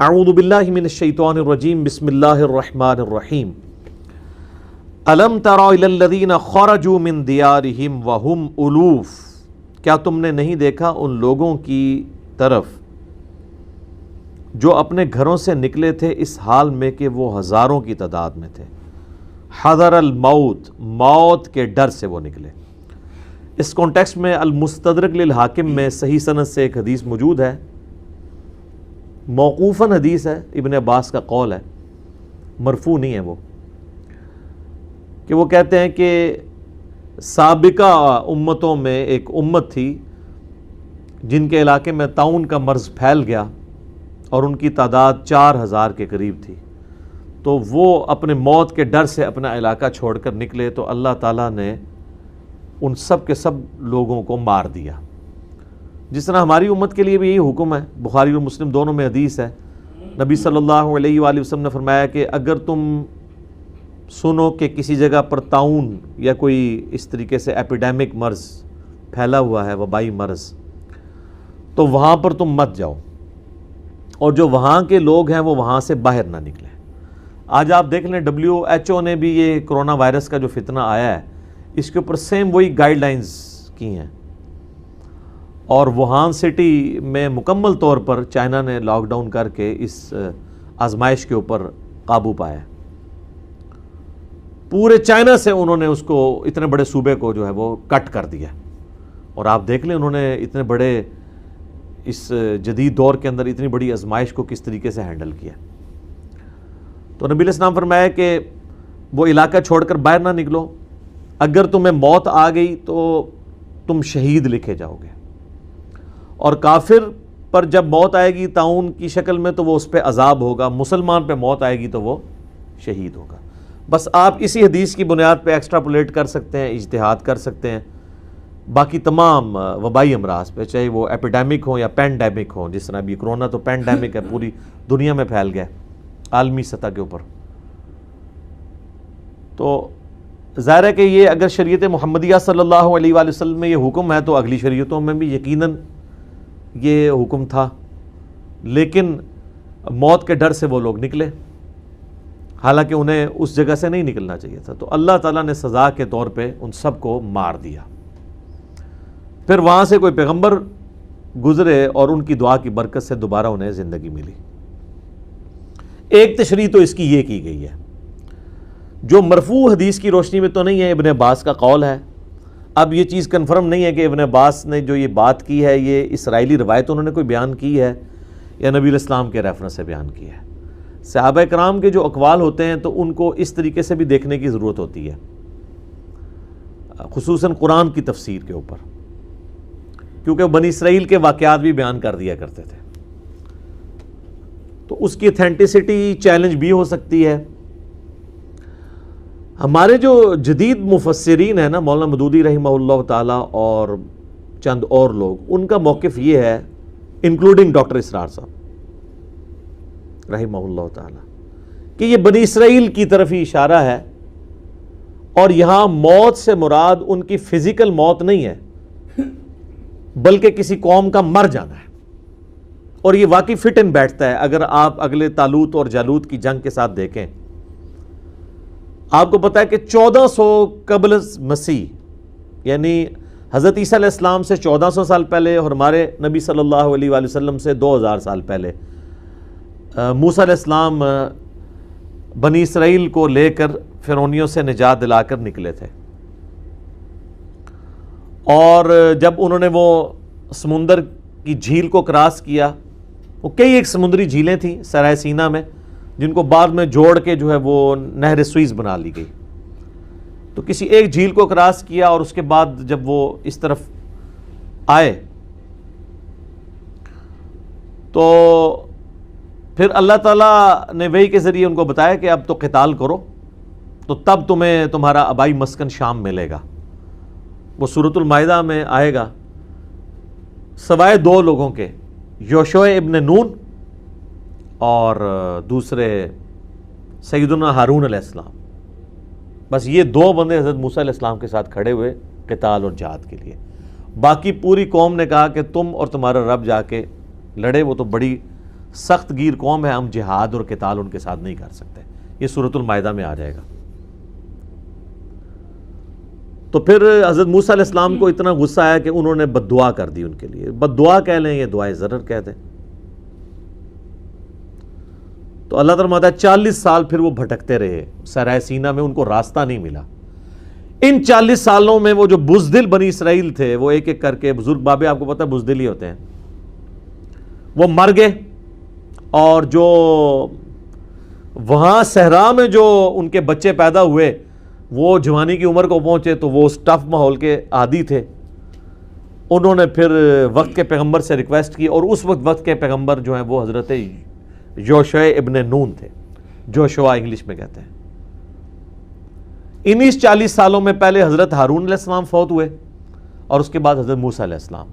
اعوذ باللہ من الشیطان الرجیم بسم اللہ الرحمن الرحیم الم تر الی الذین خرجوا من دیارہم وہم الوف، کیا تم نے نہیں دیکھا ان لوگوں کی طرف جو اپنے گھروں سے نکلے تھے اس حال میں کہ وہ ہزاروں کی تعداد میں تھے، حذر الموت، موت کے ڈر سے وہ نکلے۔ اس کانٹیکسٹ میں المستدرک للحاکم میں صحیح سند سے ایک حدیث موجود ہے، موقوفاً حدیث ہے، ابن عباس کا قول ہے، مرفوع نہیں ہے وہ، کہ وہ کہتے ہیں کہ سابقہ امتوں میں ایک امت تھی جن کے علاقے میں طاعون کا مرض پھیل گیا اور ان کی تعداد 4000 کے قریب تھی، تو وہ اپنے موت کے ڈر سے اپنا علاقہ چھوڑ کر نکلے تو اللہ تعالیٰ نے ان سب کے سب لوگوں کو مار دیا۔ جس طرح ہماری امت کے لیے بھی یہی حکم ہے، بخاری اور مسلم دونوں میں حدیث ہے، نبی صلی اللہ علیہ وآلہ وسلم نے فرمایا کہ اگر تم سنو کہ کسی جگہ پر طاعون یا کوئی اس طریقے سے ایپیڈیمک مرض پھیلا ہوا ہے، وبائی مرض، تو وہاں پر تم مت جاؤ، اور جو وہاں کے لوگ ہیں وہ وہاں سے باہر نہ نکلیں۔ آج آپ دیکھ لیں WHO نے بھی یہ کرونا وائرس کا جو فتنہ آیا ہے اس کے اوپر سیم وہی گائیڈ لائنز کی ہیں، اور ووہان سٹی میں مکمل طور پر چائنا نے لاک ڈاؤن کر کے اس آزمائش کے اوپر قابو پایا۔ پورے چائنا سے انہوں نے اس کو، اتنے بڑے صوبے کو جو ہے وہ کٹ کر دیا، اور آپ دیکھ لیں انہوں نے اتنے بڑے اس جدید دور کے اندر اتنی بڑی آزمائش کو کس طریقے سے ہینڈل کیا۔ تو نبی علیہ السلام فرمایا کہ وہ علاقہ چھوڑ کر باہر نہ نکلو، اگر تمہیں موت آ گئی تو تم شہید لکھے جاؤ گے، اور کافر پر جب موت آئے گی طاعون کی شکل میں تو وہ اس پہ عذاب ہوگا، مسلمان پہ موت آئے گی تو وہ شہید ہوگا۔ بس آپ اسی حدیث کی بنیاد پہ ایکسٹراپولیٹ کر سکتے ہیں، اجتہاد کر سکتے ہیں، باقی تمام وبائی امراض پہ، چاہے وہ ایپیڈیمک ہوں یا پینڈیمک ہوں، جس طرح بھی کرونا تو پینڈیمک ہے، پوری دنیا میں پھیل گیا عالمی سطح کے اوپر۔ تو ظاہر ہے کہ یہ اگر شریعت محمدیہ صلی اللہ علیہ وآلہ وسلم میں یہ حکم ہے تو اگلی شریعتوں میں بھی یقیناً یہ حکم تھا، لیکن موت کے ڈر سے وہ لوگ نکلے، حالانکہ انہیں اس جگہ سے نہیں نکلنا چاہیے تھا، تو اللہ تعالیٰ نے سزا کے طور پہ ان سب کو مار دیا۔ پھر وہاں سے کوئی پیغمبر گزرے اور ان کی دعا کی برکت سے دوبارہ انہیں زندگی ملی۔ ایک تشریح تو اس کی یہ کی گئی ہے، جو مرفوع حدیث کی روشنی میں تو نہیں ہے، ابن عباس کا قول ہے۔ اب یہ چیز کنفرم نہیں ہے کہ ابن عباس نے جو یہ بات کی ہے یہ اسرائیلی روایت انہوں نے کوئی بیان کی ہے یا نبی علیہ السلام کے ریفرنس سے بیان کی ہے۔ صحابہ کرام کے جو اقوال ہوتے ہیں تو ان کو اس طریقے سے بھی دیکھنے کی ضرورت ہوتی ہے، خصوصاً قرآن کی تفسیر کے اوپر، کیونکہ بنی اسرائیل کے واقعات بھی بیان کر دیا کرتے تھے، تو اس کی اتھینٹسٹی چیلنج بھی ہو سکتی ہے۔ ہمارے جو جدید مفسرین ہیں نا، مولانا مودودی رحمہ اللہ تعالیٰ اور چند اور لوگ، ان کا موقف یہ ہے، انکلوڈنگ ڈاکٹر اسرار صاحب رحمہ اللہ تعالیٰ، کہ یہ بنی اسرائیل کی طرف ہی اشارہ ہے، اور یہاں موت سے مراد ان کی فزیکل موت نہیں ہے بلکہ کسی قوم کا مر جانا ہے، اور یہ واقعی فٹ ان بیٹھتا ہے۔ اگر آپ اگلے طالوت اور جالوت کی جنگ کے ساتھ دیکھیں، آپ کو پتا ہے کہ 1400 قبل مسیح، یعنی حضرت عیسیٰ علیہ السلام سے 1400 سال پہلے، اور ہمارے نبی صلی اللہ علیہ وآلہ وسلم سے 2000 سال پہلے، موسیٰ علیہ السلام بنی اسرائیل کو لے کر فرعونیوں سے نجات دلا کر نکلے تھے، اور جب انہوں نے وہ سمندر کی جھیل کو کراس کیا، وہ کئی ایک سمندری جھیلیں تھیں سرائے سینا میں، جن کو بعد میں جوڑ کے جو ہے وہ نہر سوئز بنا لی گئی، تو کسی ایک جھیل کو کراس کیا، اور اس کے بعد جب وہ اس طرف آئے تو پھر اللہ تعالیٰ نے وحی کے ذریعے ان کو بتایا کہ اب تو قتال کرو، تو تب تمہیں تمہارا آبائی مسکن شام ملے گا۔ وہ سورۃ المائدہ میں آئے گا، سوائے 2 لوگوں کے، یوشع ابن نون اور دوسرے سیدنا ہارون علیہ السلام، بس یہ 2 بندے حضرت موسیٰ علیہ السلام کے ساتھ کھڑے ہوئے قتال اور جہاد کے لیے۔ باقی پوری قوم نے کہا کہ تم اور تمہارا رب جا کے لڑے، وہ تو بڑی سخت گیر قوم ہے، ہم جہاد اور قتال ان کے ساتھ نہیں کر سکتے. یہ سورۃ المائدہ میں آ جائے گا. تو پھر حضرت موسیٰ علیہ السلام کو اتنا غصہ آیا کہ انہوں نے بد دعا کر دی ان کے لیے. بد دعا کہہ لیں، یہ دعائے ضرر کہہ دیں. تو اللہ تعالیٰ فرماتا ہے 40 سال پھر وہ بھٹکتے رہے صحرائے سینا میں، ان کو راستہ نہیں ملا. ان 40 سالوں میں وہ جو بزدل بنی اسرائیل تھے وہ ایک ایک کر کے، بزرگ بابے آپ کو پتہ ہے بزدل ہی ہوتے ہیں، وہ مر گئے. اور جو وہاں صحرا میں جو ان کے بچے پیدا ہوئے وہ جوانی کی عمر کو پہنچے تو وہ اس ٹف ماحول کے عادی تھے. انہوں نے پھر وقت کے پیغمبر سے ریکویسٹ کی، اور اس وقت کے پیغمبر جو ہیں وہ حضرت یوشع ابن نون تھے. جوشوا انگلش میں کہتے ہیں. انہی 40 سالوں میں پہلے حضرت ہارون علیہ السلام فوت ہوئے اور اس کے بعد حضرت موسیٰ علیہ السلام،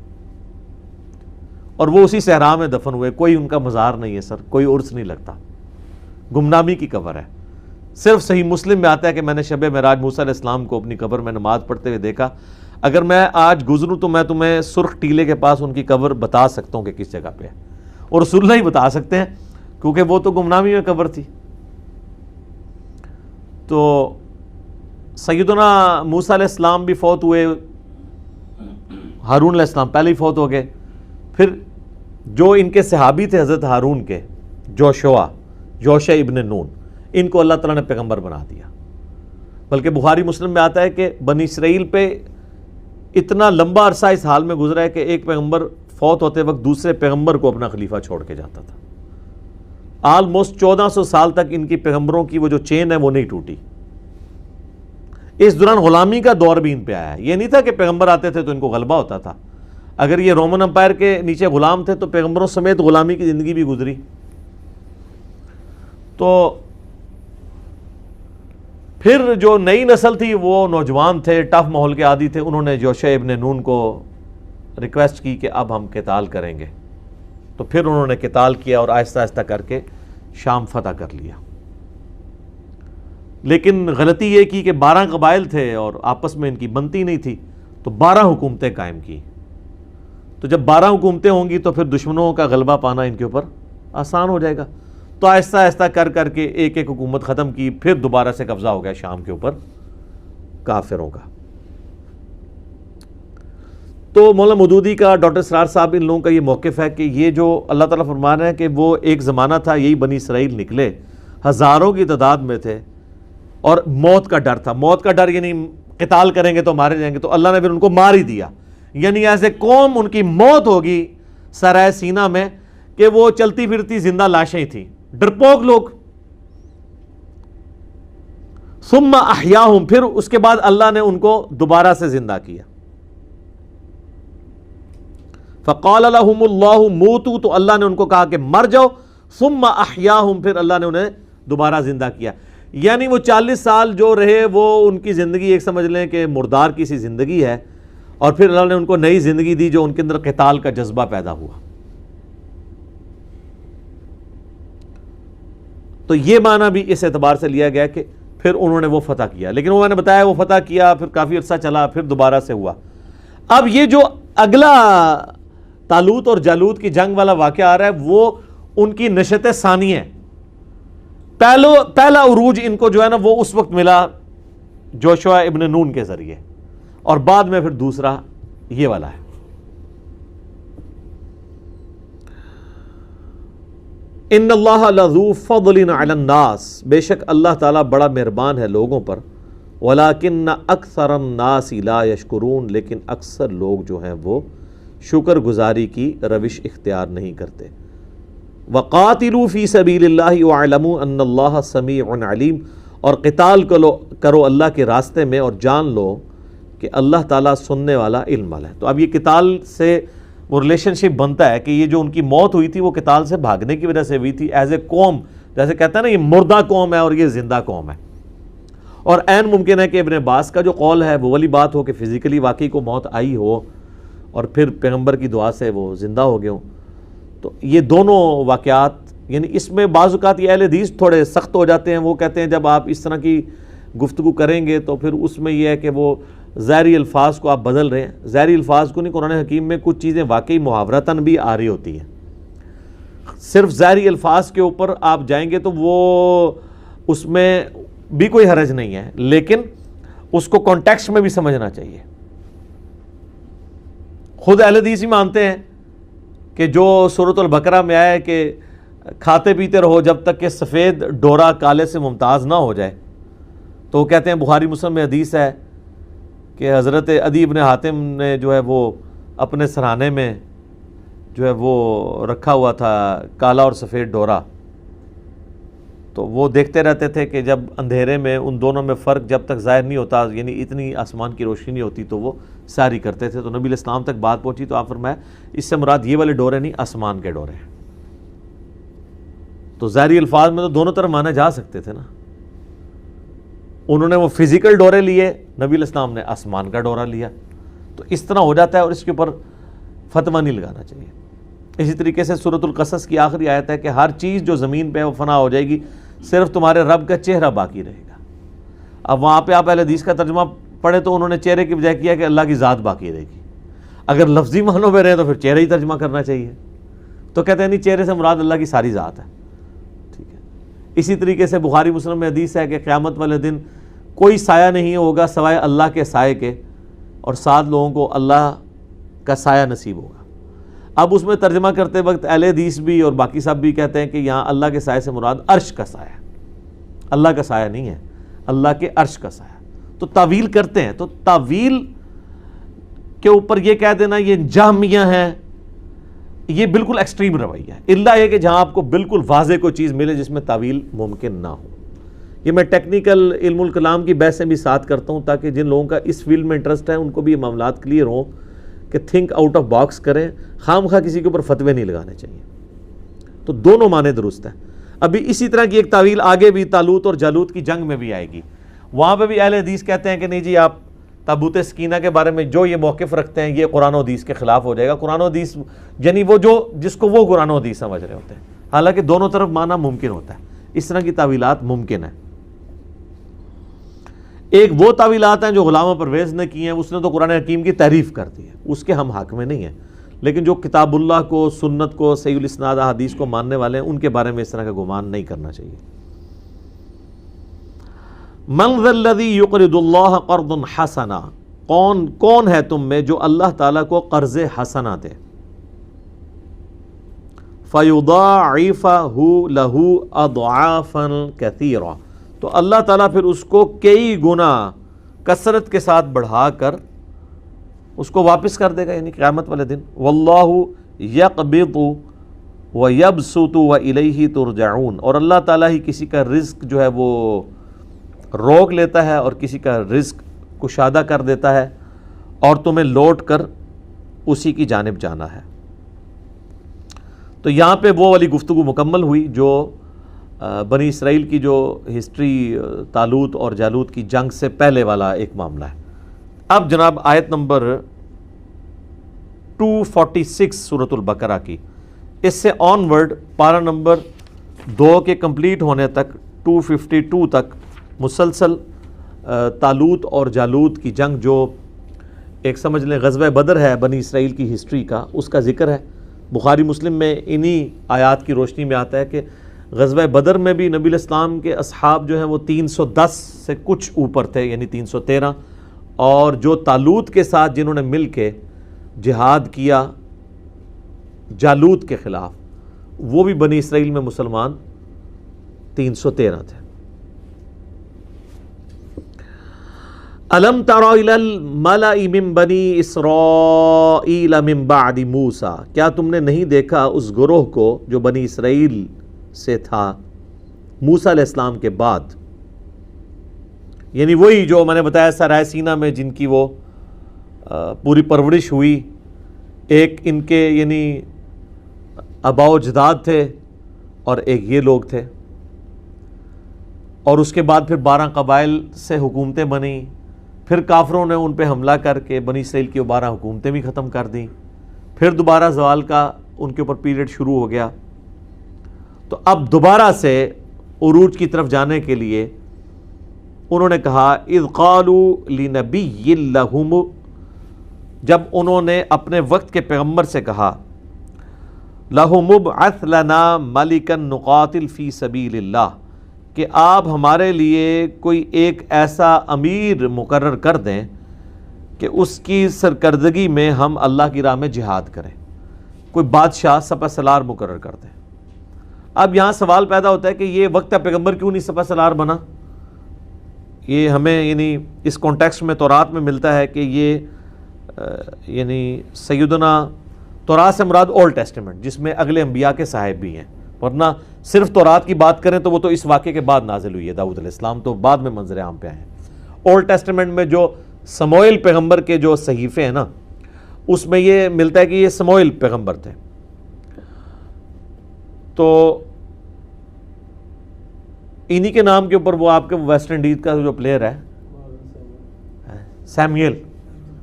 اور وہ اسی صحرا میں دفن ہوئے. کوئی ان کا مزار نہیں ہے سر، کوئی عرس نہیں لگتا، گمنامی کی قبر ہے. صرف صحیح مسلم میں آتا ہے کہ میں نے شب معراج موسیٰ علیہ السلام کو اپنی قبر میں نماز پڑھتے ہوئے دیکھا. اگر میں آج گزروں تو میں تمہیں سرخ ٹیلے کے پاس ان کی قبر بتا سکتا ہوں کہ کس جگہ پہ ہے، اور رسول اللہ ہی بتا سکتے ہیں کیونکہ وہ تو گمنامی میں قبر تھی. تو سیدنا موسیٰ علیہ السلام بھی فوت ہوئے، ہارون علیہ السلام پہلے ہی فوت ہو گئے. پھر جو ان کے صحابی تھے حضرت ہارون کے، یوشع ابن نون، ان کو اللہ تعالیٰ نے پیغمبر بنا دیا. بلکہ بخاری مسلم میں آتا ہے کہ بنی اسرائیل پہ اتنا لمبا عرصہ اس حال میں گزرا ہے کہ ایک پیغمبر فوت ہوتے وقت دوسرے پیغمبر کو اپنا خلیفہ چھوڑ کے جاتا تھا. آلموسٹ 1400 سال تک ان کی پیغمبروں کی وہ جو چین ہے وہ نہیں ٹوٹی. اس دوران غلامی کا دور بھی ان پہ آیا ہے. یہ نہیں تھا کہ پیغمبر آتے تھے تو ان کو غلبہ ہوتا تھا. اگر یہ رومن امپائر کے نیچے غلام تھے تو پیغمبروں سمیت غلامی کی زندگی بھی گزری. تو پھر جو نئی نسل تھی وہ نوجوان تھے، ٹف ماحول کے عادی تھے. انہوں نے یوشع ابن نون کو ریکویسٹ کی کہ اب ہم قتال کریں گے. تو پھر انہوں نے قتال کیا اور آہستہ آہستہ کر کے شام فتح کر لیا. لیکن غلطی یہ کی کہ 12 قبائل تھے اور آپس میں ان کی بنتی نہیں تھی، تو 12 حکومتیں قائم کی. تو جب 12 حکومتیں ہوں گی تو پھر دشمنوں کا غلبہ پانا ان کے اوپر آسان ہو جائے گا. تو آہستہ آہستہ کر کے ایک ایک حکومت ختم کی. پھر دوبارہ سے قبضہ ہو گیا شام کے اوپر کافروں کا. تو مولانا مودودی کا، ڈاکٹر اسرار صاحب، ان لوگوں کا یہ موقف ہے کہ یہ جو اللہ تعالیٰ فرما رہے ہیں کہ وہ ایک زمانہ تھا، یہی بنی اسرائیل نکلے، ہزاروں کی تعداد میں تھے، اور موت کا ڈر تھا. موت کا ڈر یعنی قتال کریں گے تو مارے جائیں گے، تو اللہ نے پھر ان کو مار ہی دیا. یعنی ایسے قوم ان کی موت ہوگی صحرائے سینا میں کہ وہ چلتی پھرتی زندہ لاشیں تھیں، ڈرپوک لوگ. ثم احیاہم، پھر اس کے بعد اللہ نے ان کو دوبارہ سے زندہ کیا. فقال لهم اللہ موتوا، تو اللہ نے ان کو کہا کہ مر جاؤ. ثم احیاہم، پھر اللہ نے انہیں دوبارہ زندہ کیا. یعنی وہ 40 سال جو رہے وہ ان کی زندگی ایک سمجھ لیں کہ مردار کی سی زندگی ہے، اور پھر اللہ نے ان کو نئی زندگی دی جو ان کے اندر قتال کا جذبہ پیدا ہوا. تو یہ معنی بھی اس اعتبار سے لیا گیا کہ پھر انہوں نے وہ فتح کیا. لیکن وہ میں نے بتایا وہ فتح کیا، پھر کافی عرصہ چلا، پھر دوبارہ سے ہوا. اب یہ جو اگلا طالوت اور جالوت کی جنگ والا واقعہ آ رہا ہے وہ ان کی نشت ثانی ہے. پہلا عروج ان کو جو ہے نا وہ اس وقت ملا جوشوا ابن نون کے ذریعے، اور بعد میں پھر دوسرا یہ والا ہے. ان اللہ لذو فضل علی الناس، بے شک اللہ تعالیٰ بڑا مہربان ہے لوگوں پر. ولکن اکثر الناس لا یشکرون، لیکن اکثر لوگ جو ہیں وہ شکر گزاری کی روش اختیار نہیں کرتے. وقاتلوا فی سبیل اللہ واعلموا ان اللہ سمیع علیم، اور قتال کرو اللہ کے راستے میں اور جان لو کہ اللہ تعالیٰ سننے والا، علم والا ہے. تو اب یہ قتال سے وہ ریلیشن شپ بنتا ہے کہ یہ جو ان کی موت ہوئی تھی وہ قتال سے بھاگنے کی وجہ سے ہوئی تھی. ایز اے قوم، جیسے کہتا ہے نا یہ مردہ قوم ہے اور یہ زندہ قوم ہے. اور عین ممکن ہے کہ ابن عباس کا جو قول ہے وہ والی بات ہو کہ فزیکلی واقعی کو موت آئی ہو اور پھر پیغمبر کی دعا سے وہ زندہ ہو گئے ہوں. تو یہ دونوں واقعات، یعنی اس میں بعض اوقات یہ اہل حدیث تھوڑے سخت ہو جاتے ہیں. وہ کہتے ہیں جب آپ اس طرح کی گفتگو کریں گے تو پھر اس میں یہ ہے کہ وہ ظاہری الفاظ کو آپ بدل رہے ہیں. ظاہری الفاظ کو نہیں، قرآن حکیم میں کچھ چیزیں واقعی محاورتاً بھی آ رہی ہوتی ہیں. صرف ظاہری الفاظ کے اوپر آپ جائیں گے تو وہ اس میں بھی کوئی حرج نہیں ہے، لیکن اس کو کانٹیکسٹ میں بھی سمجھنا چاہیے۔ خود اہل حدیث ہی مانتے ہیں کہ جو سورۃ البقرہ میں آیا ہے کہ کھاتے پیتے رہو جب تک کہ سفید ڈورا کالے سے ممتاز نہ ہو جائے، تو وہ کہتے ہیں بخاری مسلم میں حدیث ہے کہ حضرت عدی بن حاتم نے جو ہے وہ اپنے سرہانے میں جو ہے وہ رکھا ہوا تھا کالا اور سفید ڈورا، تو وہ دیکھتے رہتے تھے کہ جب اندھیرے میں ان دونوں میں فرق جب تک ظاہر نہیں ہوتا، یعنی اتنی آسمان کی روشنی نہیں ہوتی، تو وہ ساری کرتے تھے۔ تو نبی علیہ السلام تک بات پہنچی تو آپ فرمایا اس سے مراد یہ والے ڈورے نہیں، آسمان کے ڈورے ہیں۔ تو ظاہری الفاظ میں تو دونوں طرح مانا جا سکتے تھے نا، انہوں نے وہ فزیکل ڈورے لیے، نبی علیہ السلام نے آسمان کا ڈورا لیا، تو اس طرح ہو جاتا ہے، اور اس کے اوپر فتویٰ نہیں لگانا چاہیے۔ اسی طریقے سے سورۃ القصص کی آخری آیت ہے کہ ہر چیز جو زمین پہ ہے وہ فنا ہو جائے گی، صرف تمہارے رب کا چہرہ باقی رہے گا۔ اب وہاں پہ آپ اہل حدیث کا ترجمہ پڑھے تو انہوں نے چہرے کی بجائے کیا کہ اللہ کی ذات باقی رہے گی۔ اگر لفظی معنوں میں رہے تو پھر چہرہ ہی ترجمہ کرنا چاہیے، تو کہتے ہیں نہیں، چہرے سے مراد اللہ کی ساری ذات ہے، ٹھیک ہے۔ اسی طریقے سے بخاری مسلم میں حدیث ہے کہ قیامت والے دن کوئی سایہ نہیں ہوگا سوائے اللہ کے سائے کے، اور 7 لوگوں کو اللہ کا سایہ نصیب ہوگا۔ اب اس میں ترجمہ کرتے وقت اہل حدیث بھی اور باقی سب بھی کہتے ہیں کہ یہاں اللہ کے سائے سے مراد عرش کا سایہ ہے، اللہ کا سایہ نہیں ہے، اللہ کے عرش کا سایہ۔ تو تعویل کرتے ہیں، تو تعویل کے اوپر یہ کہہ دینا یہ جہمیہ ہیں، یہ بالکل ایکسٹریم رویہ ہے، الا یہ کہ جہاں آپ کو بالکل واضح کوئی چیز ملے جس میں تعویل ممکن نہ ہو۔ یہ میں ٹیکنیکل علم الکلام کی بحثیں بھی ساتھ کرتا ہوں تاکہ جن لوگوں کا اس فیلڈ میں انٹرسٹ ہے ان کو بھی یہ معاملات کلیئر ہوں کہ تھنک آؤٹ آف باکس کریں، خام خواہ کسی کے اوپر فتوے نہیں لگانے چاہیے۔ تو دونوں معنی درست ہیں۔ ابھی اسی طرح کی ایک تعویل آگے بھی طالوت اور جالوت کی جنگ میں بھی آئے گی، وہاں پہ بھی اہل حدیث کہتے ہیں کہ نہیں جی، آپ تابوت سکینہ کے بارے میں جو یہ موقف رکھتے ہیں یہ قرآن و حدیث کے خلاف ہو جائے گا۔ قرآن و حدیث یعنی وہ جو جس کو وہ قرآن و حدیث سمجھ رہے ہوتے ہیں، حالانکہ دونوں طرف معنی ممکن ہوتا ہے، اس طرح کی تعویلات ممکن ہیں۔ ایک وہ تعویلات ہیں جو غلام پرویز نے کی ہیں، اس نے تو قرآن حکیم کی تعریف کر دی ہے، اس کے ہم حق میں نہیں ہیں، لیکن جو کتاب اللہ کو، سنت کو، صحیح الاسناد حدیث کو ماننے والے ہیں ان کے بارے میں اس طرح کا گمان نہیں کرنا چاہیے۔ من ذا الذی یقرض اللہ قرضا حسنا، کون ہے تم میں جو اللہ تعالیٰ کو قرض حسنا دے، فیضاعفہ لہ اضعافا کثیرا، تو اللہ تعالیٰ پھر اس کو کئی گنا کثرت کے ساتھ بڑھا کر اس کو واپس کر دے گا، یعنی قیامت والے دن۔ واللہ یقبض ویبسط والیہ ترجعون، اور اللہ تعالیٰ ہی کسی کا رزق جو ہے وہ روک لیتا ہے اور کسی کا رزق کشادہ کر دیتا ہے، اور تمہیں لوٹ کر اسی کی جانب جانا ہے۔ تو یہاں پہ وہ والی گفتگو مکمل ہوئی جو بنی اسرائیل کی جو ہسٹری طالوت اور جالوت کی جنگ سے پہلے والا ایک معاملہ ہے۔ اب جناب آیت نمبر 246 سورۃ البقرہ کی، اس سے آن ورڈ پارہ نمبر 2 کے کمپلیٹ ہونے تک 252 تک مسلسل طالوت اور جالوت کی جنگ، جو ایک سمجھ لیں غزوہ بدر ہے بنی اسرائیل کی ہسٹری کا، اس کا ذکر ہے۔ بخاری مسلم میں انہی آیات کی روشنی میں آتا ہے کہ غزوہ بدر میں بھی نبی علیہ السلام کے اصحاب جو ہیں وہ 310 سے کچھ اوپر تھے، یعنی 313، اور جو طالوت کے ساتھ جنہوں نے مل کے جہاد کیا جالوت کے خلاف، وہ بھی بنی اسرائیل میں مسلمان 313 تھے۔ الم تر الی الملأ من بنی اسرائیل من بعد موسیٰ، کیا تم نے نہیں دیکھا اس گروہ کو جو بنی اسرائیل سے تھا موسیٰ علیہ السلام کے بعد، یعنی وہی جو میں نے بتایا سرائے سینا میں جن کی وہ پوری پرورش ہوئی، ایک ان کے یعنی آباء و اجداد تھے اور ایک یہ لوگ تھے، اور اس کے بعد پھر 12 قبائل سے حکومتیں بنیں، پھر کافروں نے ان پہ حملہ کر کے بنی اسرائیل کی 12 حکومتیں بھی ختم کر دیں، پھر دوبارہ زوال کا ان کے اوپر پیریڈ شروع ہو گیا۔ تو اب دوبارہ سے عروج کی طرف جانے کے لیے انہوں نے کہا اذ قالوا لنبی لہم، جب انہوں نے اپنے وقت کے پیغمبر سے کہا لَهُ مُبْعَثْ لَنَا مَلِكًا نُقَاتِلْ فِي سَبِيلِ اللَّهِ، کہ آپ ہمارے لیے کوئی ایک ایسا امیر مقرر کر دیں کہ اس کی سرکردگی میں ہم اللہ کی راہ میں جہاد کریں، کوئی بادشاہ سپہ سالار مقرر کر دیں۔ اب یہاں سوال پیدا ہوتا ہے کہ یہ وقت پیغمبر کیوں نہیں سپہ سالار بنا؟ یہ ہمیں یعنی اس کانٹیکسٹ میں تورات میں ملتا ہے کہ یہ یعنی سیدنا تورات سے مراد اولڈ ٹیسٹمنٹ، جس میں اگلے انبیاء کے صاحب بھی ہیں، ورنہ صرف تورات کی بات کریں تو وہ تو اس واقعے کے بعد نازل ہوئی ہے، داؤد علیہ السلام تو بعد میں منظر عام پہ آئے ہیں۔ اولڈ ٹیسٹمنٹ میں جو سموئیل پیغمبر کے جو صحیفے ہیں نا، اس میں یہ ملتا ہے کہ یہ سموئیل پیغمبر تھے۔ تو انہی کے نام کے اوپر وہ آپ کے ویسٹ انڈیز کا جو پلیئر ہے سیمیل،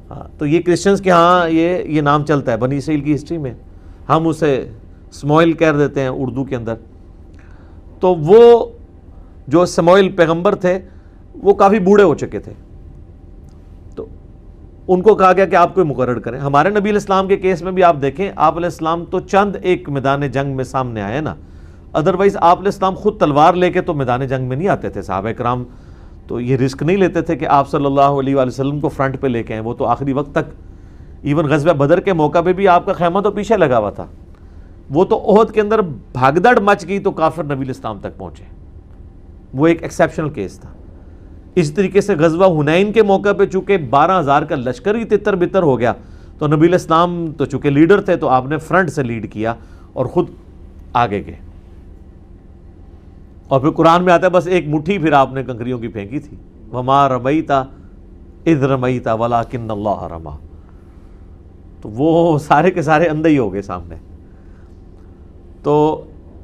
ہاں، تو یہ کرسچنز کے ہاں یہ نام چلتا ہے بنی اسرائیل کی ہسٹری میں، ہم اسے سموئیل کہہ دیتے ہیں اردو کے اندر۔ تو وہ جو سموئیل پیغمبر تھے وہ کافی بوڑھے ہو چکے تھے، تو ان کو کہا گیا کہ آپ کوئی مقرر کریں۔ ہمارے نبی علیہ السلام کے کیس میں بھی آپ دیکھیں، آپ علیہ السلام تو چند ایک میدان جنگ میں سامنے آئے نا، ادروائز آپ علیہ السلام خود تلوار لے کے تو میدان جنگ میں نہیں آتے تھے۔ صحابہ کرام تو یہ رسک نہیں لیتے تھے کہ آپ صلی اللہ علیہ وآلہ وسلم کو فرنٹ پہ لے کے آئیں، وہ تو آخری وقت تک، ایون غزوہ بدر کے موقع پہ بھی آپ کا خیمہ تو پیچھے لگا ہوا تھا، وہ تو احد کے اندر بھاگدڑ مچ گئی تو کافر نبی علیہ السلام تک پہنچے، وہ ایک ایکسیپشنل کیس تھا۔ اس طریقے سے غزوہ حنین کے موقع پہ چونکہ 12,000 کا لشکر ہی تتر بتر ہو گیا، تو نبی علیہ السلام تو چونکہ لیڈر تھے تو آپ نے فرنٹ سے لیڈ کیا اور خود آگے گئے، اور پھر قرآن میں آتا ہے بس ایک مٹھی پھر آپ نے کنکریوں کی پھینکی تھی، وَمَا رَمَيْتَ إِذْ رَمَيْتَ وَلَكِنَّ اللَّهَ رَمَى، تو وہ سارے کے سارے اندھے ہی ہو گئے سامنے۔ تو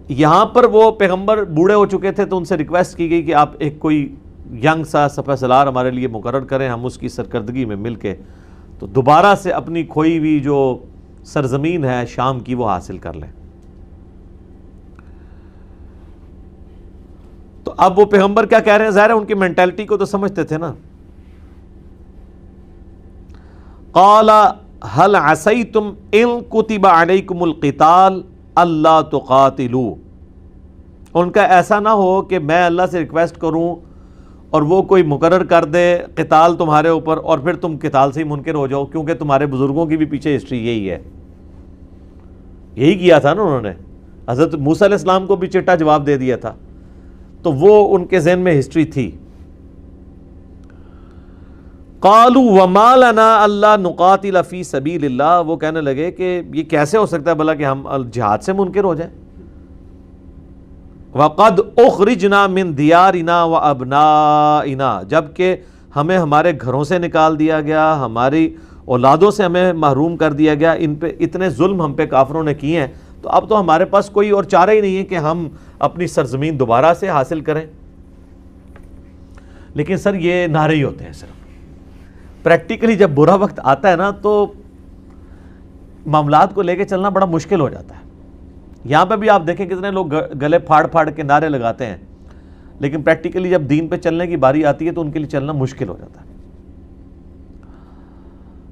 یہاں پر وہ پیغمبر بوڑھے ہو چکے تھے تو ان سے ریکویسٹ کی گئی کہ آپ ایک کوئی ینگ سا سپہ سالار ہمارے لیے مقرر کریں، ہم اس کی سرکردگی میں مل کے تو دوبارہ سے اپنی کھوئی ہوئی جو سرزمین ہے شام کی وہ حاصل کر لیں۔ تو اب وہ پیغمبر کیا کہہ رہے ہیں؟ ظاہر ہے ان کی مینٹیلٹی کو تو سمجھتے تھے نا۔ قال هل عصیتم ان کتب علیکم القتال اللہ تقاتلوا، ان کا ایسا نہ ہو کہ میں اللہ سے ریکویسٹ کروں اور وہ کوئی مقرر کر دے قتال تمہارے اوپر اور پھر تم قتال سے ہی منکر ہو جاؤ، کیونکہ تمہارے بزرگوں کی بھی پیچھے ہسٹری یہی ہے، یہی کیا تھا نا انہوں نے، حضرت موسیٰ علیہ السلام کو بھی چٹا جواب دے دیا تھا، تو وہ ان کے ذہن میں ہسٹری تھی۔ قالوا وما لنا الا نقاتل فی سبیل اللہ، وہ کہنے لگے کہ یہ کیسے ہو سکتا ہے بھلا کہ ہم جہاد سے منکر ہو جائیں۔ وقد اخرجنا من دیارنا وابنائنا، جبکہ ہمیں ہمارے گھروں سے نکال دیا گیا، ہماری اولادوں سے ہمیں محروم کر دیا گیا، ان پہ اتنے ظلم ہم پہ کافروں نے کیے ہیں، تو اب تو ہمارے پاس کوئی اور چارہ ہی نہیں ہے کہ ہم اپنی سرزمین دوبارہ سے حاصل کریں۔ لیکن سر یہ نعرے ہی ہوتے ہیں، صرف پریکٹیکلی جب برا وقت آتا ہے نا تو معاملات کو لے کے چلنا بڑا مشکل ہو جاتا ہے۔ یہاں پہ بھی آپ دیکھیں کتنے لوگ گلے پھاڑ پھاڑ کے نعرے لگاتے ہیں، لیکن پریکٹیکلی جب دین پہ چلنے کی باری آتی ہے تو ان کے لیے چلنا مشکل ہو جاتا ہے۔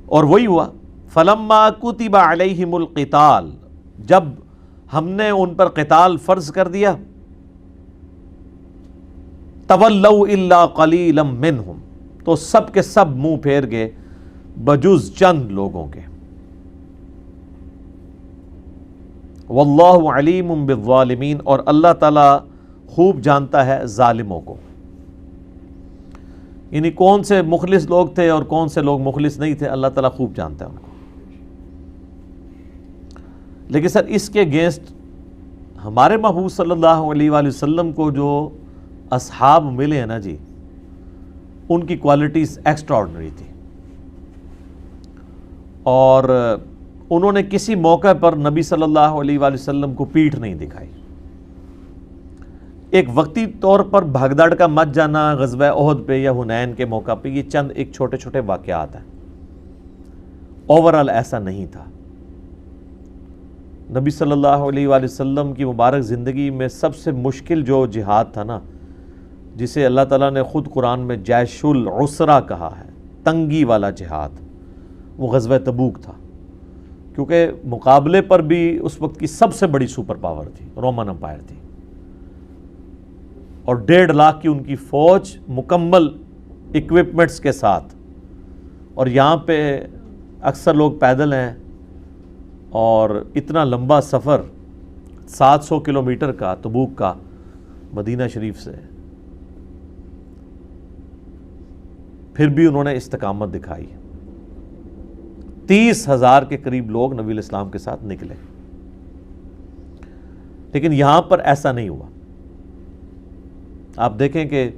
اور وہی ہوا، فلما کتب علیہم القتال، جب ہم نے ان پر قتال فرض کر دیا، تولوا الا قلیلا منہم، تو سب کے سب منہ پھیر گئے بجز چند لوگوں کے۔ واللہ علیم بالظالمین، اور اللہ تعالی خوب جانتا ہے ظالموں کو، یعنی کون سے مخلص لوگ تھے اور کون سے لوگ مخلص نہیں تھے، اللہ تعالیٰ خوب جانتا ہے ان کو۔ لیکن سر اس کے اگینسٹ ہمارے محبوب صلی اللہ علیہ وآلہ وسلم کو جو اصحاب ملے ہیں نا جی، ان کی کوالٹیز ایکسٹرا آرڈنری تھی، اور انہوں نے کسی موقع پر نبی صلی اللہ علیہ وآلہ وسلم کو پیٹھ نہیں دکھائی۔ ایک وقتی طور پر بھگدڑ کا مچ جانا غزوہ احد پہ یا حنین کے موقع پہ، یہ چند ایک چھوٹے چھوٹے واقعات ہیں، اوورال ایسا نہیں تھا۔ نبی صلی اللہ علیہ وآلہ وسلم کی مبارک زندگی میں سب سے مشکل جو جہاد تھا نا، جسے اللہ تعالیٰ نے خود قرآن میں جیش العسرہ کہا ہے، تنگی والا جہاد، وہ غزوہ تبوک تھا، کیونکہ مقابلے پر بھی اس وقت کی سب سے بڑی سپر پاور تھی، رومن امپائر تھی، اور 1.5 لاکھ کی ان کی فوج مکمل اکوپمنٹس کے ساتھ، اور یہاں پہ اکثر لوگ پیدل ہیں، اور اتنا لمبا سفر 700 کلومیٹر کا تبوک کا مدینہ شریف سے، پھر بھی انہوں نے استقامت دکھائی۔ 30,000 کے قریب لوگ نبی الاسلام کے ساتھ نکلے، لیکن یہاں پر ایسا نہیں ہوا۔ آپ دیکھیں کہ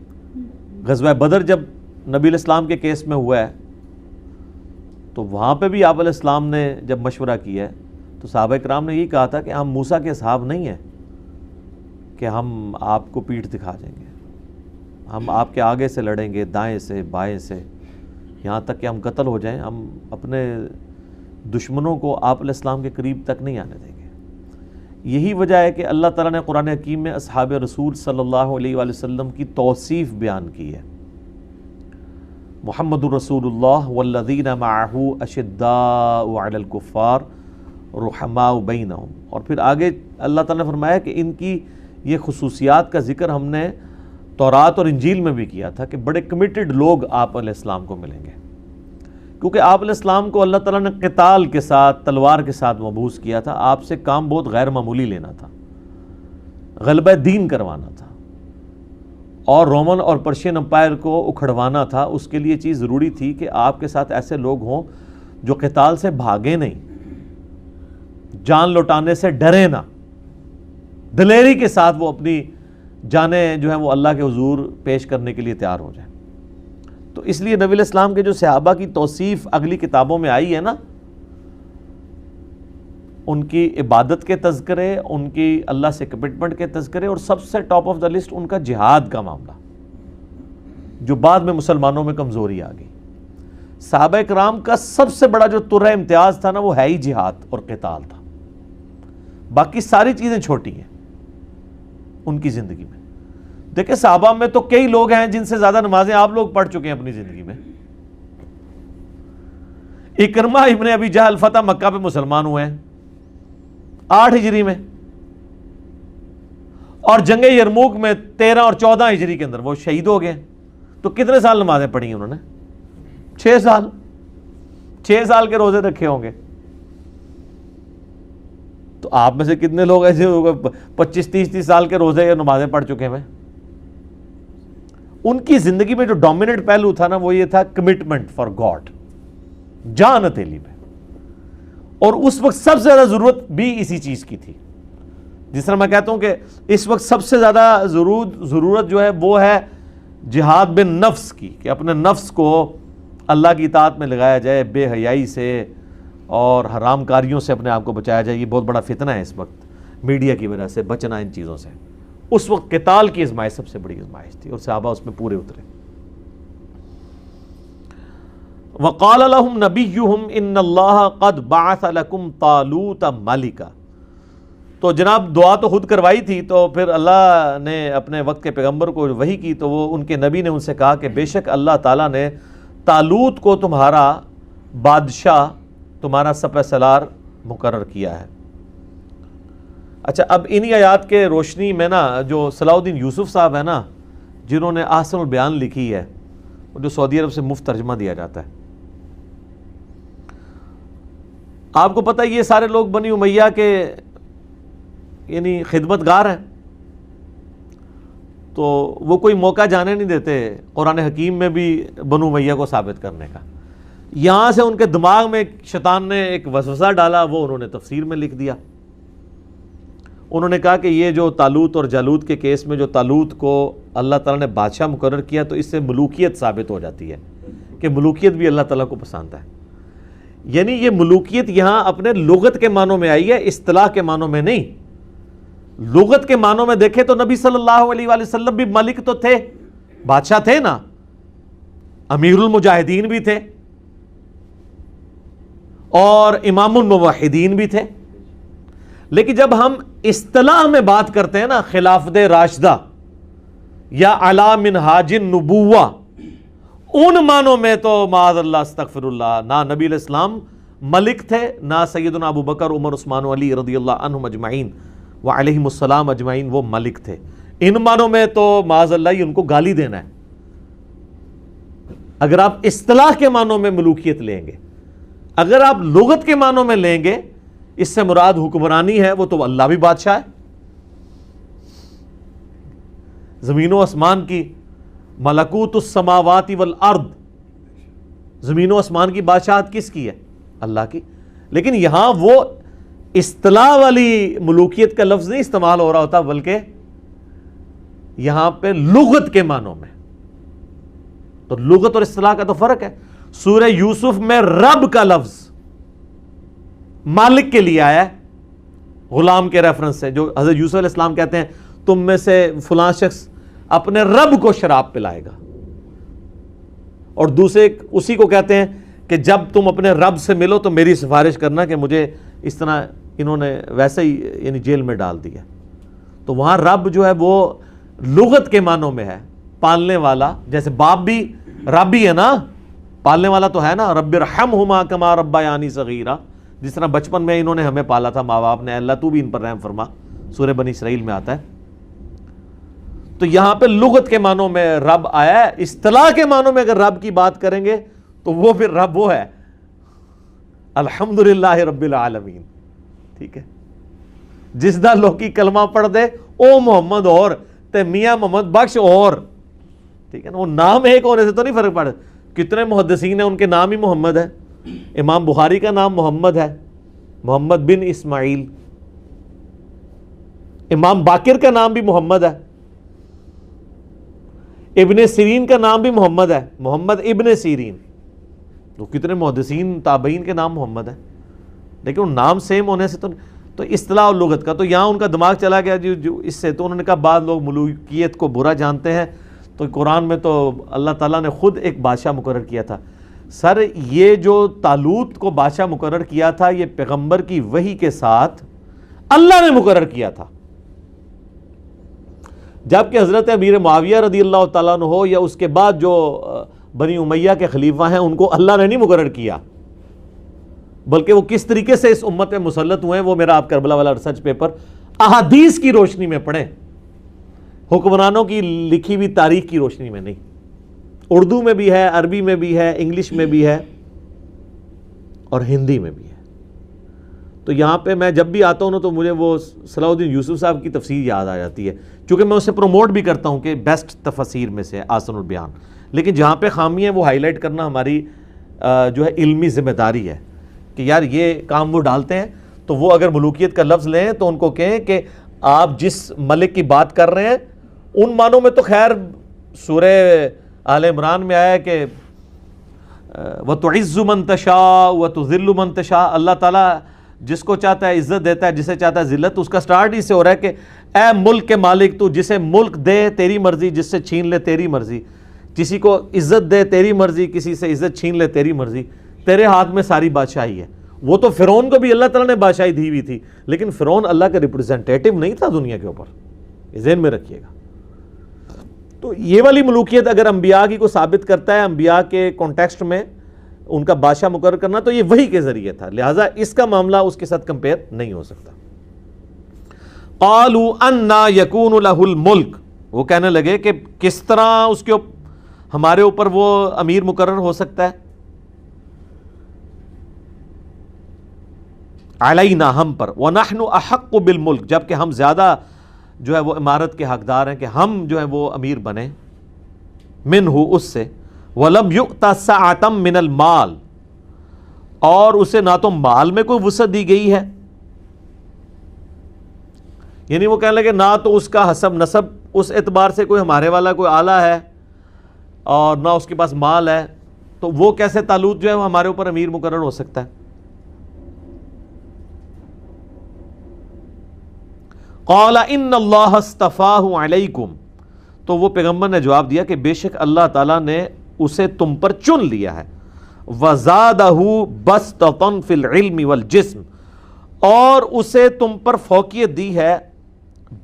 غزوہ بدر جب نبی الاسلام کے کیس میں ہوا ہے تو وہاں پہ بھی آپ علیہ السلام نے جب مشورہ کیا ہے تو صحابہ کرام نے یہی کہا تھا کہ ہم موسیٰ کے اصحاب نہیں ہیں کہ ہم آپ کو پیٹھ دکھا دیں گے، ہم آپ کے آگے سے لڑیں گے، دائیں سے بائیں سے، یہاں تک کہ ہم قتل ہو جائیں، ہم اپنے دشمنوں کو آپ علیہ السلام کے قریب تک نہیں آنے دیں گے۔ یہی وجہ ہے کہ اللہ تعالیٰ نے قرآن حکیم میں اصحاب رسول صلی اللہ علیہ وآلہ وسلم کی توصیف بیان کی ہے۔ محمد الرسول اللہ والذین معہ اشداء علی الکفار رحماء بینہم، اور پھر آگے اللہ تعالیٰ نے فرمایا کہ ان کی یہ خصوصیات کا ذکر ہم نے تورات اور انجیل میں بھی کیا تھا کہ بڑے کمیٹڈ لوگ آپ علیہ السلام کو ملیں گے، کیونکہ آپ علیہ السلام کو اللہ تعالیٰ نے قتال کے ساتھ، تلوار کے ساتھ مبعوث کیا تھا۔ آپ سے کام بہت غیر معمولی لینا تھا، غلبہ دین کروانا تھا، اور رومن اور پرشین امپائر کو اکھڑوانا تھا۔ اس کے لیے چیز ضروری تھی کہ آپ کے ساتھ ایسے لوگ ہوں جو قتال سے بھاگے نہیں، جان لوٹانے سے ڈرے نہ، دلیری کے ساتھ وہ اپنی جانیں جو ہیں وہ اللہ کے حضور پیش کرنے کے لیے تیار ہو جائیں۔ تو اس لیے نبی علیہ السلام کے جو صحابہ کی توصیف اگلی کتابوں میں آئی ہے نا، ان کی عبادت کے تذکرے، ان کی اللہ سے کمٹمنٹ کے تذکرے، اور سب سے ٹاپ آف دا لسٹ ان کا جہاد کا معاملہ، جو بعد میں مسلمانوں میں کمزوری آ گئی۔ صحابہ کرام کا سب سے بڑا جو ترہ امتیاز تھا نا، وہ ہے ہی جہاد اور قتال تھا، باقی ساری چیزیں چھوٹی ہیں ان کی زندگی میں۔ دیکھیں صحابہ میں تو کئی لوگ ہیں جن سے زیادہ نمازیں آپ لوگ پڑھ چکے ہیں اپنی زندگی میں۔ اکرمہ ابن ابی جہل فتح مکہ پہ مسلمان ہوئے ہیں 8 ہجری میں، اور جنگ یرموک میں 13 اور 14 ہجری کے اندر وہ شہید ہو گئے۔ تو کتنے سال نمازیں پڑھی ہیں انہوں نے؟ 6 سال 6 سال کے روزے رکھے ہوں گے۔ تو آپ میں سے کتنے لوگ ایسے 25-30 سال کے روزے یا نمازیں پڑھ چکے ہیں؟ ان کی زندگی میں جو ڈومیننٹ پہلو تھا نا، وہ یہ تھا کمٹمنٹ فار گاڈ، جان ہتھیلی میں، اور اس وقت سب سے زیادہ ضرورت بھی اسی چیز کی تھی۔ جس طرح میں کہتا ہوں کہ اس وقت سب سے زیادہ ضرورت جو ہے وہ ہے جہاد بن نفس کی، کہ اپنے نفس کو اللہ کی اطاعت میں لگایا جائے، بے حیائی سے اور حرام کاریوں سے اپنے آپ کو بچایا جائے۔ یہ بہت بڑا فتنہ ہے اس وقت، میڈیا کی وجہ سے بچنا ان چیزوں سے۔ اس وقت قتال کی ازمائش سب سے بڑی ازمائش تھی، اور صحابہ اس میں پورے اترے۔ وقال لهم نبيهم ان اللہ قد بعث لكم طالوت ملکا۔ تو جناب دعا تو خود کروائی تھی، تو پھر اللہ نے اپنے وقت کے پیغمبر کو وحی کی، تو وہ ان کے نبی نے ان سے کہا کہ بے شک اللہ تعالیٰ نے طالوت کو تمہارا بادشاہ، تمہارا سپہ سالار مقرر کیا ہے۔ اچھا، اب انہی آیات کے روشنی میں نا، جو صلاح الدین یوسف صاحب ہیں نا، جنہوں نے احسن البیان لکھی ہے، جو سعودی عرب سے مفت ترجمہ دیا جاتا ہے، آپ کو پتہ یہ سارے لوگ بنی امیہ کے یعنی خدمت گار ہیں، تو وہ کوئی موقع جانے نہیں دیتے قرآن حکیم میں بھی بنو امیہ کو ثابت کرنے کا۔ یہاں سے ان کے دماغ میں شیطان نے ایک وسوسہ ڈالا، وہ انہوں نے تفسیر میں لکھ دیا۔ انہوں نے کہا کہ یہ جو طالوت اور جالوت کے کیس میں جو طالوت کو اللہ تعالیٰ نے بادشاہ مقرر کیا، تو اس سے ملوکیت ثابت ہو جاتی ہے کہ ملوکیت بھی اللہ تعالیٰ کو پسند ہے۔ یعنی یہ ملوکیت یہاں اپنے لغت کے معنوں میں آئی ہے، اصطلاح کے معنوں میں نہیں۔ لغت کے معنوں میں دیکھیں تو نبی صلی اللہ علیہ وآلہ وسلم بھی ملک تو تھے، بادشاہ تھے نا، امیر المجاہدین بھی تھے، اور امام الموحدین بھی تھے۔ لیکن جب ہم اصطلاح میں بات کرتے ہیں نا، خلافت راشدہ یا علی منہاج النبوہ، ان معنوں میں تو معاذ اللہ استغفر اللہ، نہ نبی علیہ السلام ملک تھے، نہ سیدنا ابو بکر، عمر، عثمان و علی رضی اللہ عنہم اجمعین وعلیہم السلام اجمعین وہ ملک تھے۔ ان معنوں میں تو معاذ اللہ ان کو گالی دینا ہے۔ اگر آپ اصطلاح کے معنوں میں ملوکیت لیں گے، اگر آپ لغت کے معنوں میں لیں گے، اس سے مراد حکمرانی ہے، وہ تو اللہ بھی بادشاہ ہے۔ زمین و آسمان کی ملکوت السماوات والارض، زمین و آسمان کی بادشاہت کس کی ہے؟ اللہ کی۔ لیکن یہاں وہ اصطلاح والی ملوکیت کا لفظ نہیں استعمال ہو رہا ہوتا، بلکہ یہاں پہ لغت کے معنوں میں۔ تو لغت اور اصطلاح کا تو فرق ہے۔ سورہ یوسف میں رب کا لفظ مالک کے لیے آیا ہے، غلام کے ریفرنس سے، جو حضرت یوسف علیہ السلام کہتے ہیں تم میں سے فلاں شخص اپنے رب کو شراب پلائے گا، اور دوسرے اسی کو کہتے ہیں کہ جب تم اپنے رب سے ملو تو میری سفارش کرنا کہ مجھے اس طرح انہوں نے ویسے ہی یعنی جیل میں ڈال دیا۔ تو وہاں رب جو ہے وہ لغت کے معنوں میں ہے، پالنے والا۔ جیسے باپ بھی رب ہی ہے نا، پالنے والا تو ہے نا، رب ارحمہما کما ربیانی صغیرا، جس طرح بچپن میں انہوں نے ہمیں پالا تھا ماں باپ نے، اللہ تو بھی ان پر رحم فرما، سورہ بنی اسرائیل میں آتا ہے۔ تو یہاں پہ لغت کے معنوں میں رب آیا ہے۔ اصطلاح کے معنوں میں اگر رب کی بات کریں گے تو وہ پھر رب وہ ہے الحمدللہ رب العالمین، ٹھیک ہے۔ جس دا لوکی کلمہ پڑھ دے او محمد اور تے میاں محمد بخش اور، ٹھیک ہے نا۔ وہ نام ایک ہونے سے تو نہیں فرق پڑا۔ کتنے محدثین ہیں ان کے نام ہی محمد ہے۔ امام بخاری کا نام محمد ہے، محمد بن اسماعیل۔ امام باقر کا نام بھی محمد ہے۔ ابن سیرین کا نام بھی محمد ہے، محمد ابن سیرین۔ تو کتنے محدثین تابعین کے نام محمد ہے، لیکن وہ نام سیم ہونے سے تو اصطلاح اور لغت کا تو یہاں ان کا دماغ چلا گیا جو اس سے۔ تو انہوں نے کہا بعض لوگ ملوکیت کو برا جانتے ہیں، تو قرآن میں تو اللہ تعالیٰ نے خود ایک بادشاہ مقرر کیا تھا۔ سر یہ جو طالوت کو بادشاہ مقرر کیا تھا، یہ پیغمبر کی وحی کے ساتھ اللہ نے مقرر کیا تھا، جبکہ حضرت امیر معاویہ رضی اللہ تعالیٰ عنہ ہو یا اس کے بعد جو بنی امیہ کے خلیفہ ہیں ان کو اللہ نے نہیں مقرر کیا، بلکہ وہ کس طریقے سے اس امت میں مسلط ہوئے ہیں وہ میرا آپ کربلا والا ریسرچ پیپر احادیث کی روشنی میں پڑھیں، حکمرانوں کی لکھی ہوئی تاریخ کی روشنی میں نہیں۔ اردو میں بھی ہے، عربی میں بھی ہے، انگلش میں بھی ہے اور ہندی میں بھی ہے۔ تو یہاں پہ میں جب بھی آتا ہوں نا تو مجھے وہ صلاح الدین یوسف صاحب کی تفسیر یاد آ جاتی ہے، چونکہ میں اسے پروموٹ بھی کرتا ہوں کہ بیسٹ تفسیر میں سے آسن البیان، لیکن جہاں پہ خامی ہے وہ ہائی لائٹ کرنا ہماری جو ہے علمی ذمہ داری ہے کہ یار یہ کام وہ ڈالتے ہیں، تو وہ اگر ملوکیت کا لفظ لیں تو ان کو کہیں کہ آپ جس ملک کی بات کر رہے ہیں ان معنوں میں تو خیر سورہ آل عمران میں آیا ہے کہ وَتُعِزُّ مَن تَشَاءُ وَتُذِلُّ مَن تَشَاءُ، اللہ تعالیٰ جس کو چاہتا ہے عزت دیتا ہے، جسے چاہتا ہے ذلت۔ اس کا سٹارٹ ہی سے ہو رہا ہے کہ اے ملک کے مالک تو جسے ملک دے تیری مرضی، جس سے چھین لے تیری مرضی، کسی کو عزت دے تیری مرضی، کسی سے عزت چھین لے تیری مرضی، تیرے ہاتھ میں ساری بادشاہی ہے۔ وہ تو فرعون کو بھی اللہ تعالیٰ نے بادشاہی دی ہوئی تھی، لیکن فرعون اللہ کا ریپرزینٹیٹو نہیں تھا دنیا کے اوپر، یہ ذہن میں رکھیے گا۔ تو یہ والی ملوکیت اگر انبیاء کی کو ثابت کرتا ہے، انبیاء کے کانٹیکسٹ میں ان کا بادشاہ مقرر کرنا، تو یہ وحی کے ذریعے تھا، لہٰذا اس کا معاملہ اس کے ساتھ کمپیئر نہیں ہو سکتا۔ قالوا انا یکون لہ الملک، وہ کہنے لگے کہ کس طرح اس کے ہمارے اوپر وہ امیر مقرر ہو سکتا ہے، علینا ہم پر، ونحن احق بالملک، جبکہ ہم زیادہ جو ہے وہ امارت کے حقدار ہیں کہ ہم جو ہے وہ امیر بنیں، منہ اس سے، ولم یؤت سعۃ من المال، اور اسے نہ تو مال میں کوئی وسعت دی گئی ہے، یعنی وہ کہنے لگے نہ تو اس کا حسب نسب اس اعتبار سے کوئی ہمارے والا کوئی اعلیٰ ہے اور نہ اس کے پاس مال ہے، تو وہ کیسے طالوت جو ہے وہ ہمارے اوپر امیر مقرر ہو سکتا ہے۔ قال ان اللہ اصطفاہ علیکم، تو وہ پیغمبر نے جواب دیا کہ بے شک اللہ تعالیٰ نے اسے تم پر چن لیا ہے، وزادہ بسطۃ فی العلم والجسم، اور اسے تم پر فوقیت دی ہے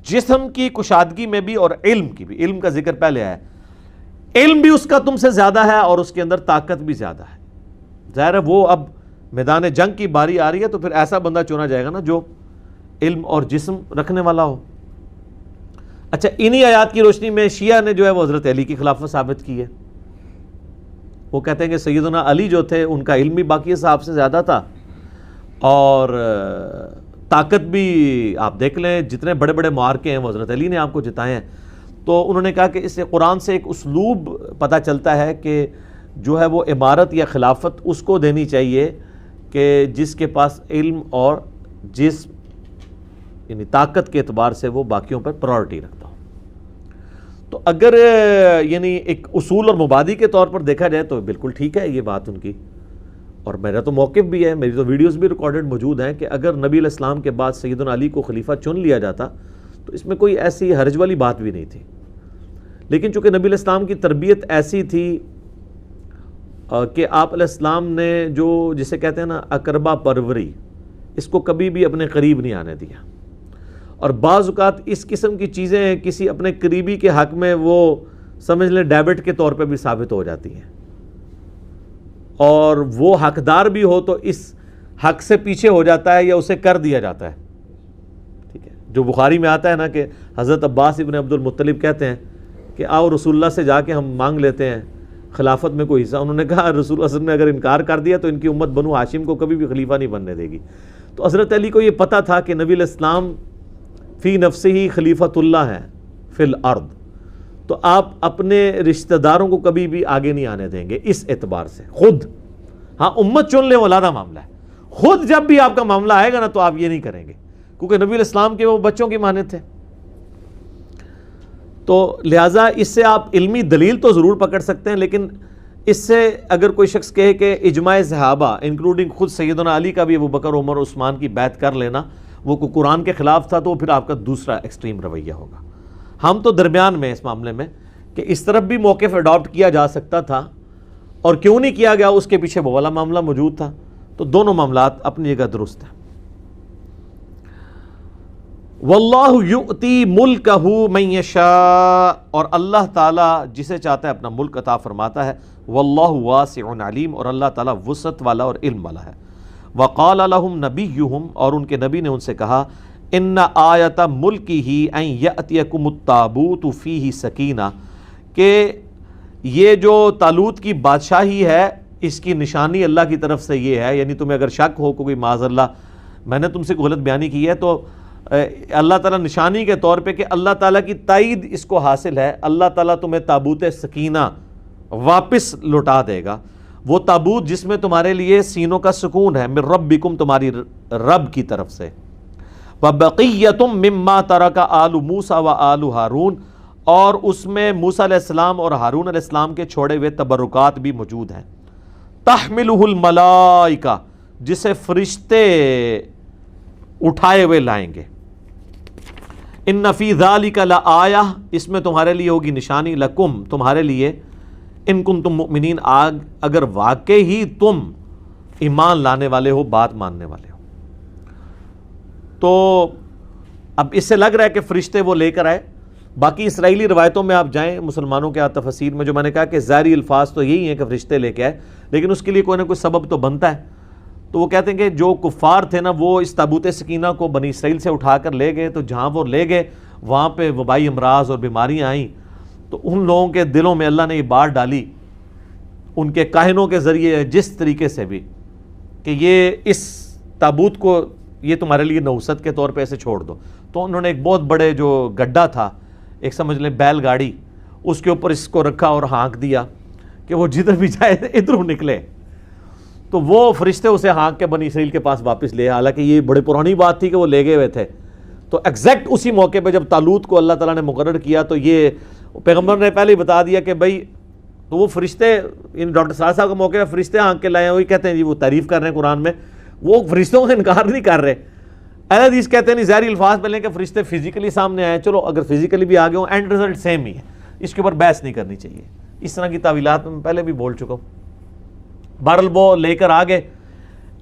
جسم کی کشادگی میں بھی اور علم کی بھی۔ علم کا ذکر پہلے آیا، علم بھی اس کا تم سے زیادہ ہے اور اس کے اندر طاقت بھی زیادہ ہے۔ ظاہر ہے وہ اب میدان جنگ کی باری آ رہی ہے تو پھر ایسا بندہ چنا جائے گا نا جو علم اور جسم رکھنے والا ہو۔ اچھا، انہی آیات کی روشنی میں شیعہ نے جو ہے وہ حضرت علی کی خلافت ثابت کی ہے۔ وہ کہتے ہیں کہ سیدنا علی جو تھے ان کا علم بھی باقی صحابہ سے زیادہ تھا، اور طاقت بھی آپ دیکھ لیں جتنے بڑے بڑے معرکے ہیں وہ حضرت علی نے آپ کو جتائے ہیں۔ تو انہوں نے کہا کہ اس سے قرآن سے ایک اسلوب پتہ چلتا ہے کہ جو ہے وہ عمارت یا خلافت اس کو دینی چاہیے کہ جس کے پاس علم اور جسم یعنی طاقت کے اعتبار سے وہ باقیوں پر پرائورٹی رکھتا ہو۔ تو اگر یعنی ایک اصول اور مبادی کے طور پر دیکھا جائے تو بالکل ٹھیک ہے یہ بات ان کی، اور میرا تو موقف بھی ہے، میری تو ویڈیوز بھی ریکارڈڈ موجود ہیں کہ اگر نبی علیہ السلام کے بعد سیدنا علی کو خلیفہ چن لیا جاتا تو اس میں کوئی ایسی حرج والی بات بھی نہیں تھی، لیکن چونکہ نبی علیہ السلام کی تربیت ایسی تھی کہ آپ علیہ السلام نے جو جسے کہتے ہیں نا اقربا پروری، اس کو کبھی بھی اپنے قریب نہیں آنے دیا، اور بعض اوقات اس قسم کی چیزیں کسی اپنے قریبی کے حق میں وہ سمجھ لیں ڈیبٹ کے طور پہ بھی ثابت ہو جاتی ہیں، اور وہ حقدار بھی ہو تو اس حق سے پیچھے ہو جاتا ہے یا اسے کر دیا جاتا ہے۔ ٹھیک ہے، جو بخاری میں آتا ہے نا کہ حضرت عباس ابن عبد المطلب کہتے ہیں کہ آؤ رسول اللہ سے جا کے ہم مانگ لیتے ہیں خلافت میں کوئی حصہ۔ انہوں نے کہا رسول اللہ صلی اللہ علیہ وسلم نے اگر انکار کر دیا تو ان کی امت بنو ہاشم کو کبھی بھی خلیفہ نہیں بننے دے گی۔ تو حضرت علی کو یہ پتہ تھا کہ نبی علیہ السلام فی نفسہ خلیفۃ اللہ ہیں فی الارض، تو آپ اپنے رشتہ داروں کو کبھی بھی آگے نہیں آنے دیں گے اس اعتبار سے خود۔ ہاں امت چن لیں وہ علیحدہ معاملہ ہے، خود جب بھی آپ کا معاملہ آئے گا نا تو آپ یہ نہیں کریں گے، کیونکہ نبی علیہ السلام کے وہ بچوں کی مانند تھے۔ تو لہٰذا اس سے آپ علمی دلیل تو ضرور پکڑ سکتے ہیں، لیکن اس سے اگر کوئی شخص کہے کہ اجماع صحابہ انکلوڈنگ خود سیدنا علی کا بھی ابو بکر عمر عثمان کی بیعت کر لینا وہ کو قرآن کے خلاف تھا، تو وہ پھر آپ کا دوسرا ایکسٹریم رویہ ہوگا۔ ہم تو درمیان میں اس معاملے میں کہ اس طرف بھی موقف اڈاپٹ کیا جا سکتا تھا اور کیوں نہیں کیا گیا اس کے پیچھے وہ والا معاملہ موجود تھا، تو دونوں معاملات اپنی جگہ درست ہیں۔ واللہ یؤتی ملکہ من یشاء، اور اللہ تعالیٰ جسے چاہتا ہے اپنا ملک عطا فرماتا ہے۔ واللہ واسع علیم، اور اللہ تعالیٰ وسعت والا اور علم والا ہے۔ وقال لهم نبیہم، اور ان کے نبی نے ان سے کہا ان آیت ملکہ ان یأتیکم التابوت فیہ سکینہ، کہ یہ جو طالوت کی بادشاہی ہے اس کی نشانی اللہ کی طرف سے یہ ہے، یعنی تمہیں اگر شک ہو کوئی معاذ اللہ میں نے تم سے کوئی غلط بیانی کی ہے تو اللہ تعالیٰ نشانی کے طور پہ کہ اللہ تعالیٰ کی تائید اس کو حاصل ہے، اللہ تعالیٰ تمہیں تابوت سکینہ واپس لوٹا دے گا، وہ تابوت جس میں تمہارے لیے سینوں کا سکون ہے، من ربکم، تمہاری رب کی طرف سے، وَبَقِيَّةٌ مِّمَّا تَرَكَ آلُ مُوسَى وَآلُ ہارون، اور اس میں موسیٰ علیہ السلام اور ہارون علیہ السلام کے چھوڑے ہوئے تبرکات بھی موجود ہیں۔ تحملہ الملائکہ، جسے فرشتے اٹھائے ہوئے لائیں گے۔ ان فی ذالک لآیہ، اس میں تمہارے لیے ہوگی نشانی، لکم، تمہارے لیے، ان کنتم مؤمنین، اگر واقعی ہی تم ایمان لانے والے ہو، بات ماننے والے ہو۔ تو اب اس سے لگ رہا ہے کہ فرشتے وہ لے کر آئے۔ باقی اسرائیلی روایتوں میں آپ جائیں مسلمانوں کے تفسیر میں، جو میں نے کہا کہ ظاہری الفاظ تو یہی ہیں کہ فرشتے لے کے آئے، لیکن اس کے لیے کوئی نہ کوئی سبب تو بنتا ہے۔ تو وہ کہتے ہیں کہ جو کفار تھے نا وہ اس تابوت سکینہ کو بنی اسرائیل سے اٹھا کر لے گئے، تو جہاں وہ لے گئے وہاں پہ وبائی امراض اور بیماریاں آئیں، تو ان لوگوں کے دلوں میں اللہ نے یہ بات ڈالی ان کے کاہنوں کے ذریعے جس طریقے سے بھی کہ یہ اس تابوت کو یہ تمہارے لیے نوست کے طور پہ ایسے چھوڑ دو۔ تو انہوں نے ایک بہت بڑے جو گڈھا تھا، ایک سمجھ لیں بیل گاڑی، اس کے اوپر اس کو رکھا اور ہانک دیا کہ وہ جدھر بھی جائے ادھروں نکلے۔ تو وہ فرشتے اسے ہانک کے بنی اسرائیل کے پاس واپس لے، حالانکہ یہ بڑی پرانی بات تھی کہ وہ لے گئے ہوئے تھے۔ تو ایگزیکٹ اسی موقع پہ جب طالوت کو اللہ تعالیٰ نے مقرر کیا تو یہ پیغمبر نے پہلے ہی بتا دیا کہ بھائی، تو وہ فرشتے ڈاکٹر سعد صاحب کا موقع ہے، فرشتے ہانک کے لائے ہیں، وہی کہتے ہیں جی وہ تعریف کر رہے ہیں قرآن میں، وہ فرشتوں کا انکار نہیں کر رہے۔ اہل حدیث کہتے ہیں نہیں، ظاہری الفاظ پہلے کہ فرشتے فزیکلی سامنے آئے، چلو اگر فزیکلی بھی آگے ہوں اینڈ رزلٹ سیم ہی ہے، اس کے اوپر بحث نہیں کرنی چاہیے۔ اس طرح کی تعویلات میں پہلے بھی بول چکا ہوں۔ بہرحال وہ لے کر آگے،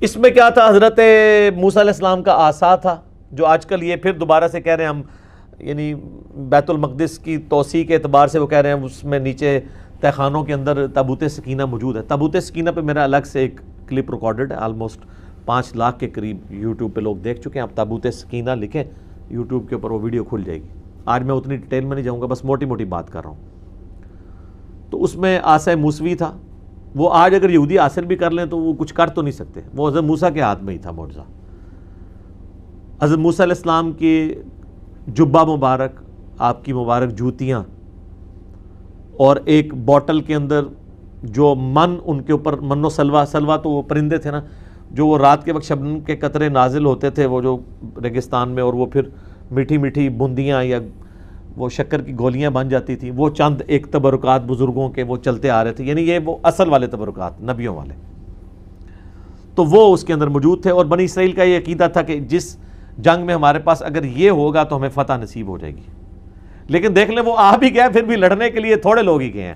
اس میں کیا تھا، حضرت موسیٰ علیہ السلام کا عصا تھا، جو آج کل یہ پھر دوبارہ سے کہہ رہے ہیں ہم، یعنی بیت المقدس کی توسیع کے اعتبار سے وہ کہہ رہے ہیں اس میں نیچے تہخانوں کے اندر تابوت سکینہ موجود ہے۔ تابوت سکینہ پہ میرا الگ سے ایک کلپ ریکارڈڈ ہے, آلموسٹ 5 لاکھ کے قریب یوٹیوب پہ لوگ دیکھ چکے ہیں. آپ تابوت سکینہ لکھیں یوٹیوب کے اوپر, وہ ویڈیو کھل جائے گی. آج میں اتنی ڈیٹیل میں نہیں جاؤں گا, بس موٹی موٹی بات کر رہا ہوں. تو اس میں عصا موسوی تھا, وہ آج اگر یہودی حاصل بھی کر لیں تو وہ کچھ کر تو نہیں سکتے, وہ حضرت موسیٰ کے ہاتھ میں ہی تھا معجزہ. حضرت موسیٰ علیہ السلام کی جبہ مبارک, آپ کی مبارک جوتیاں, اور ایک بوٹل کے اندر جو من ان کے اوپر, من و سلوا, سلوا تو وہ پرندے تھے نا جو وہ رات کے وقت شبنم کے قطرے نازل ہوتے تھے وہ جو ریگستان میں, اور وہ پھر میٹھی میٹھی بوندیاں یا وہ شکر کی گولیاں بن جاتی تھیں. وہ چند ایک تبرکات بزرگوں کے وہ چلتے آ رہے تھے, یعنی یہ وہ اصل والے تبرکات نبیوں والے, تو وہ اس کے اندر موجود تھے. اور بنی اسرائیل کا یہ عقیدہ تھا کہ جس جنگ میں ہمارے پاس اگر یہ ہوگا تو ہمیں فتح نصیب ہو جائے گی. لیکن دیکھ لیں وہ آ بھی گئے, پھر بھی لڑنے کے لیے تھوڑے لوگ ہی گئے ہیں.